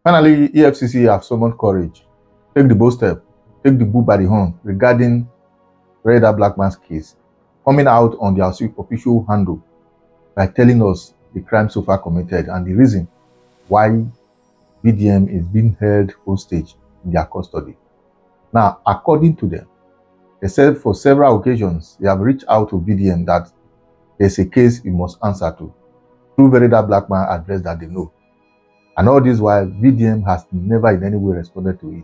Finally, EFCC have summoned courage, take the bold step, take the bull by the horn regarding Reda Blackman's case, coming out on their official handle by telling us the crime so far committed and the reason why VDM is being held hostage in their custody. Now, according to them, they said for several occasions they have reached out to VDM that there's a case he must answer to. Through Reda Blackman address that they know. And all this while, VDM has never in any way responded to it.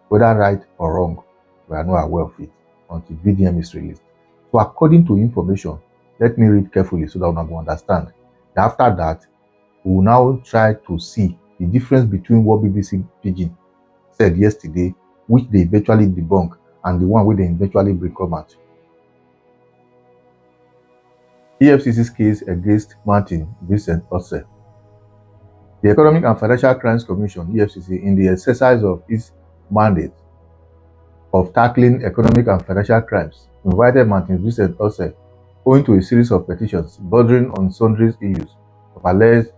Whether right or wrong, we are not aware of it until VDM is released. So according to information, let me read carefully so that we will understand. After that, we will now try to see the difference between what BBC Pidgin said yesterday, which they eventually debunk, and the one where they eventually bring come out. EFCC's case against Martin Vincent Ose. The Economic and Financial Crimes Commission, EFCC, in the exercise of its mandate of tackling economic and financial crimes, invited Martin Vincent Ose owing to a series of petitions bordering on sundry issues of alleged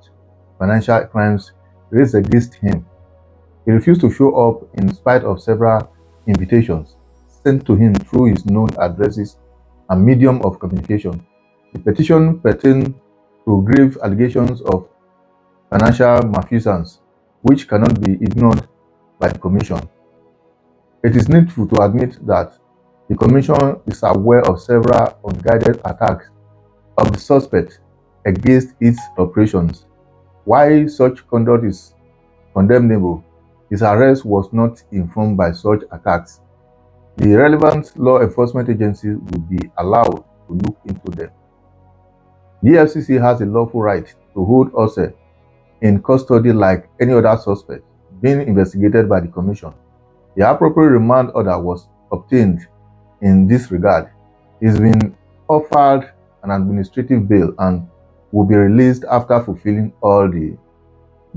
financial crimes raised against him. He refused to show up in spite of several invitations sent to him through his known addresses and medium of communication. The petition pertained to grave allegations of financial malfeasance, which cannot be ignored by the Commission. It is needful to admit that the Commission is aware of several unguided attacks of the suspect against its operations. While such conduct is condemnable, his arrest was not informed by such attacks. The relevant law enforcement agencies will be allowed to look into them. The FCC has a lawful right to hold Ose in custody like any other suspect being investigated by the Commission. The appropriate remand order was obtained in this regard. He's been offered an administrative bail and will be released after fulfilling all the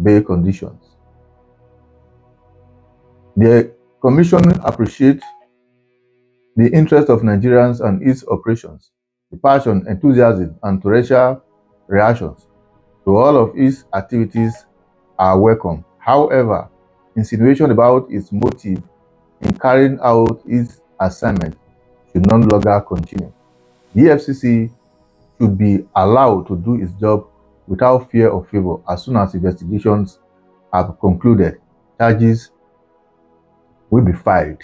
bail conditions. The Commission appreciates the interest of Nigerians and its operations, the passion, enthusiasm, and torrential reactions to all of its activities are welcome. However, insinuation about its motive in carrying out its assignment should no longer continue. The FCC should be allowed to do its job without fear or favor as soon as investigations have concluded. Charges will be filed.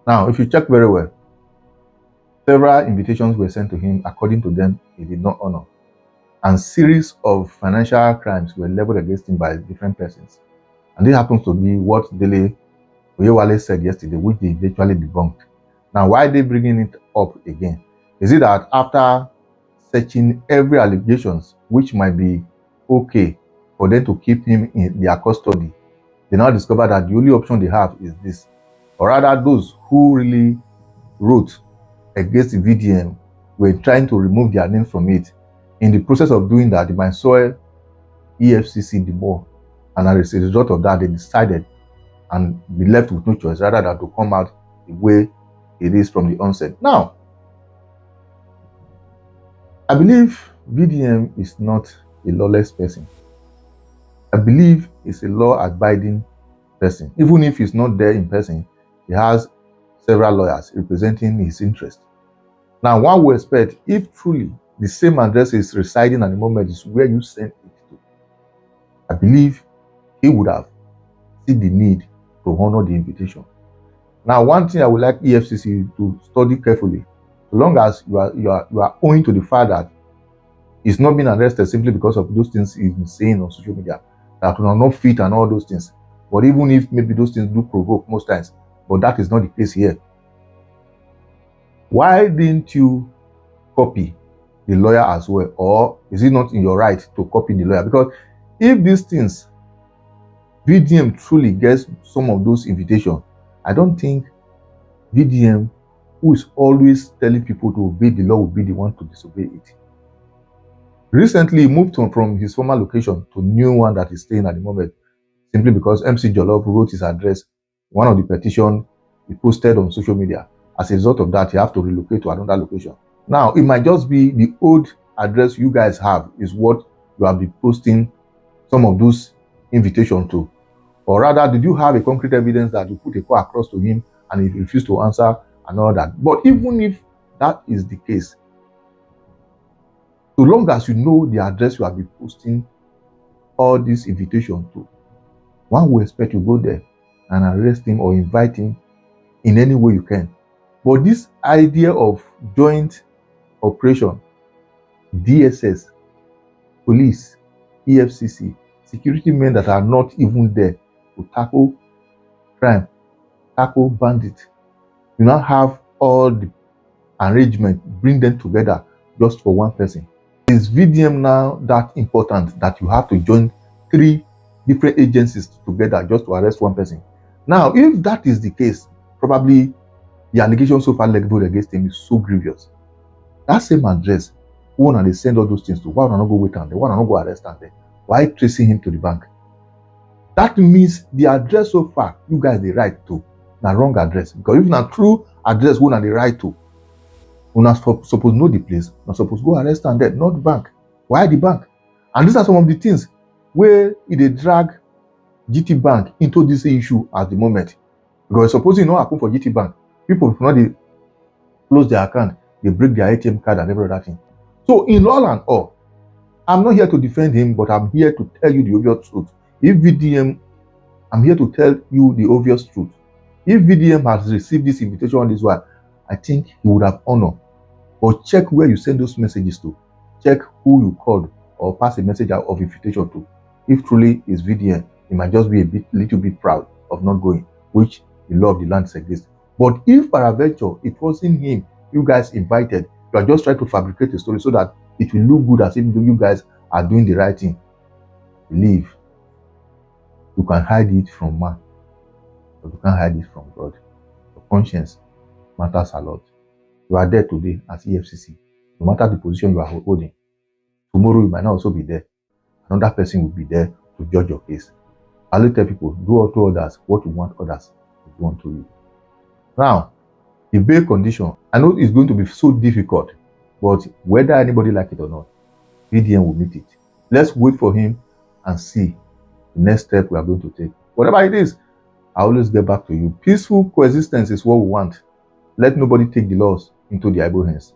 Now, if you check very well, several invitations were sent to him. According to them, he did not honor. And series of financial crimes were leveled against him by different persons. And this happens to be what Dele Oyewale said yesterday, which they eventually debunked. Now, why are they bringing it up again? Is it that after searching every allegations, which might be okay for them to keep him in their custody, they now discover that the only option they have is this? Or rather, those who really wrote against the VDM were trying to remove their name from it. In the process of doing that, they might soil EFCC the more. And as a result of that, they decided and be left with no choice rather than to come out the way it is from the onset. Now, I believe VDM is not a lawless person. I believe he's a law-abiding person. Even if he's not there in person, he has several lawyers representing his interest. Now, one will expect, if truly the same address is residing at the moment is where you sent it to, I believe he would have seen the need to honor the invitation. Now, one thing I would like EFCC to study carefully, so long as you are owing to the fact that he's not being arrested simply because of those things he's been saying on social media, that are not fit and all those things. But even if maybe those things do provoke most times, but that is not the case here. Why didn't you copy the lawyer as well? Or is it not in your right to copy the lawyer? Because if these things, VDM truly gets some of those invitations, I don't think VDM, who is always telling people to obey the law, will be the one to disobey it. Recently, he moved from his former location to a new one that he's staying at the moment, simply because MC Jollof wrote his address, one of the petitions he posted on social media. As a result of that, he have to relocate to another location. Now, it might just be the old address you guys have is what you have been posting some of those invitation to? Or rather, did you have a concrete evidence that you put a call across to him and he refused to answer and all that? But even if that is the case, so long as you know the address you have been posting all this invitation to, one will expect you go there and arrest him or invite him in any way you can. But this idea of joint operation, DSS, police, EFCC, security men that are not even there to tackle crime, tackle bandits, you now have all the arrangement, bring them together just for one person. Is VDM now that important that you have to join 3 different agencies together just to arrest one person? Now, if that is the case, probably the allegation so far leveled against him is so grievous. That same address, one and they send all those things to, why would I not go wait and why would I not go arrest and there? Why tracing him to the bank? That means the address so far, you guys the right to, the wrong address. Because if not true address, one and the right to, we're not supposed to know the place, we're not supposed to go arrest and there, not the bank. Why the bank? And these are some of the things where they drag GT Bank into this issue at the moment. Because supposing it not happen for GT Bank, people if not they close their account, they break their ATM card and every other thing. So in all and all, I'm not here to defend him, but I'm here to tell you the obvious truth. If VDM, I'm here to tell you the obvious truth. If VDM has received this invitation on this one, I think he would have honored. But check where you send those messages to. Check who you called or pass a message out of invitation to. If truly is VDM, he might just be little bit proud of not going, which the law of the land is against. But if peradventure it wasn't him you guys invited, you are just trying to fabricate a story so that it will look good as if you guys are doing the right thing. Believe you can hide it from man, but you can't hide it from God. Your conscience matters a lot. You are there today as EFCC. No matter the position you are holding, tomorrow you might not also be there. Another person will be there to judge your case. I will tell people, do unto others what you want others to do unto you. Now, the bail condition, I know it's going to be so difficult, but whether anybody like it or not, VDM will meet it. Let's wait for him and see the next step we are going to take. Whatever it is, I always get back to you. Peaceful coexistence is what we want. Let nobody take the laws into their able hands.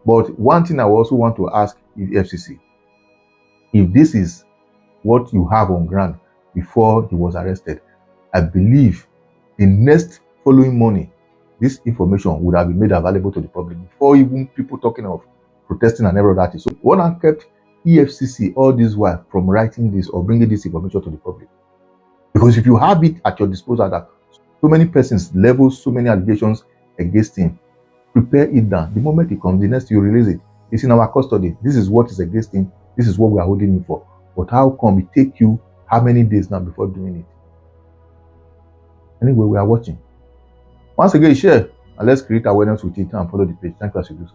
But one thing I also want to ask the FCC, if this is what you have on ground before he was arrested, I believe the next following morning, this information would have been made available to the public before even people talking of protesting and every other thing. So what has kept EFCC all this while from writing this or bringing this information to the public? Because if you have it at your disposal that so many persons level so many allegations against him, prepare it down. The moment it comes, the next you release it. It's in our custody. This is what is against him. This is what we are holding him for. But how come it take you how many days now before doing it? Anyway, we are watching. Once again, share and let's create awareness with it and follow the page. Thank you as you do so.